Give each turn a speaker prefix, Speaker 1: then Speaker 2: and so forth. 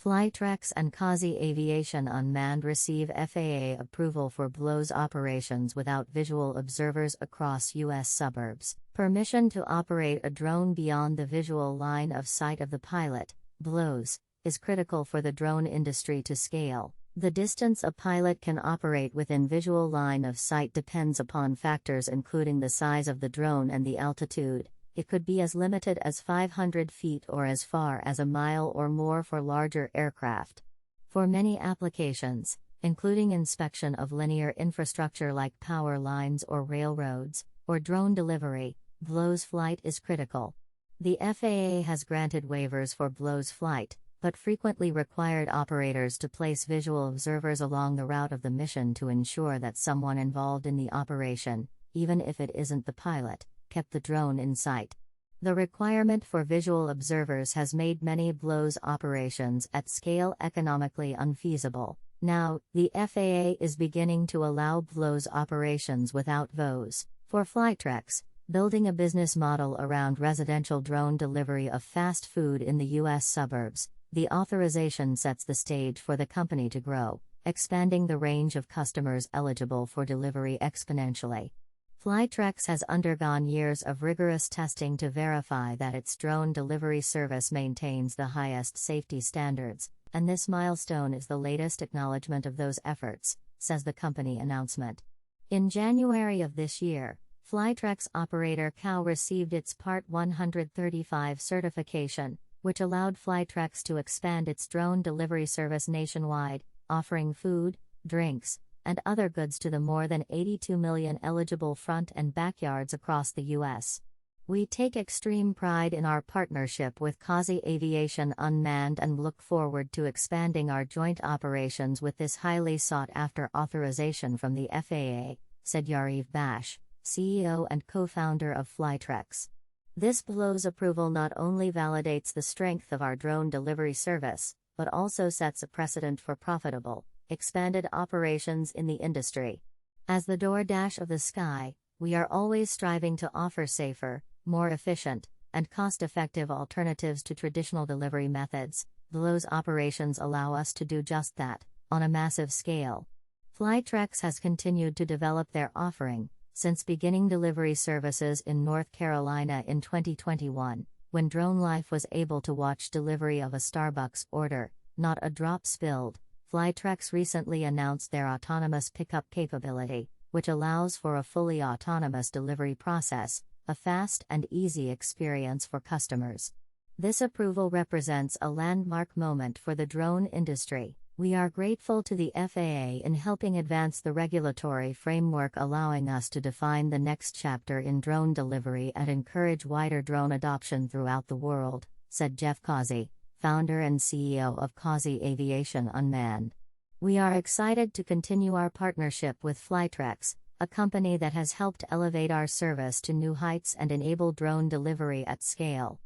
Speaker 1: Flytrex and Causey Aviation Unmanned receive FAA approval for BVLOS operations without visual observers across U.S. suburbs. Permission to operate a drone beyond the visual line of sight of the pilot, BVLOS, is critical for the drone industry to scale. The distance a pilot can operate within visual line of sight depends upon factors including the size of the drone and the altitude. It could be as limited as 500 feet or as far as a mile or more for larger aircraft. For many applications, including inspection of linear infrastructure like power lines or railroads, or drone delivery, BVLOS flight is critical. The FAA has granted waivers for BVLOS flight, but frequently required operators to place visual observers along the route of the mission to ensure that someone involved in the operation, even if it isn't the pilot, kept the drone in sight. The requirement for visual observers has made many BVLOS operations at scale economically unfeasible. Now, the FAA is beginning to allow BVLOS operations without VOS. For Flytrex, building a business model around residential drone delivery of fast food in the U.S. suburbs, the authorization sets the stage for the company to grow, expanding the range of customers eligible for delivery exponentially. Flytrex has undergone years of rigorous testing to verify that its drone delivery service maintains the highest safety standards, and this milestone is the latest acknowledgement of those efforts, says the company announcement. In January of this year, Flytrex operator COW received its Part 135 certification, which allowed Flytrex to expand its drone delivery service nationwide, offering food, drinks, and other goods to the more than 82 million eligible front and backyards across the U.S. We take extreme pride in our partnership with Causey Aviation Unmanned and look forward to expanding our joint operations with this highly sought-after authorization from the FAA, said Yariv Bash, CEO and co-founder of Flytrex. This BVLOS approval not only validates the strength of our drone delivery service, but also sets a precedent for profitable, expanded operations in the industry. As the DoorDash of the sky, we are always striving to offer safer, more efficient, and cost-effective alternatives to traditional delivery methods. BVLOS operations allow us to do just that, on a massive scale. Flytrex has continued to develop their offering, since beginning delivery services in North Carolina in 2021, when Drone Life was able to watch delivery of a Starbucks order, not a drop spilled. Flytrex recently announced their autonomous pickup capability, which allows for a fully autonomous delivery process, a fast and easy experience for customers. This approval represents a landmark moment for the drone industry. We are grateful to the FAA in helping advance the regulatory framework, allowing us to define the next chapter in drone delivery and encourage wider drone adoption throughout the world, said Jeff Causey, founder and CEO of Causey Aviation Unmanned. We are excited to continue our partnership with Flytrex, a company that has helped elevate our service to new heights and enable drone delivery at scale.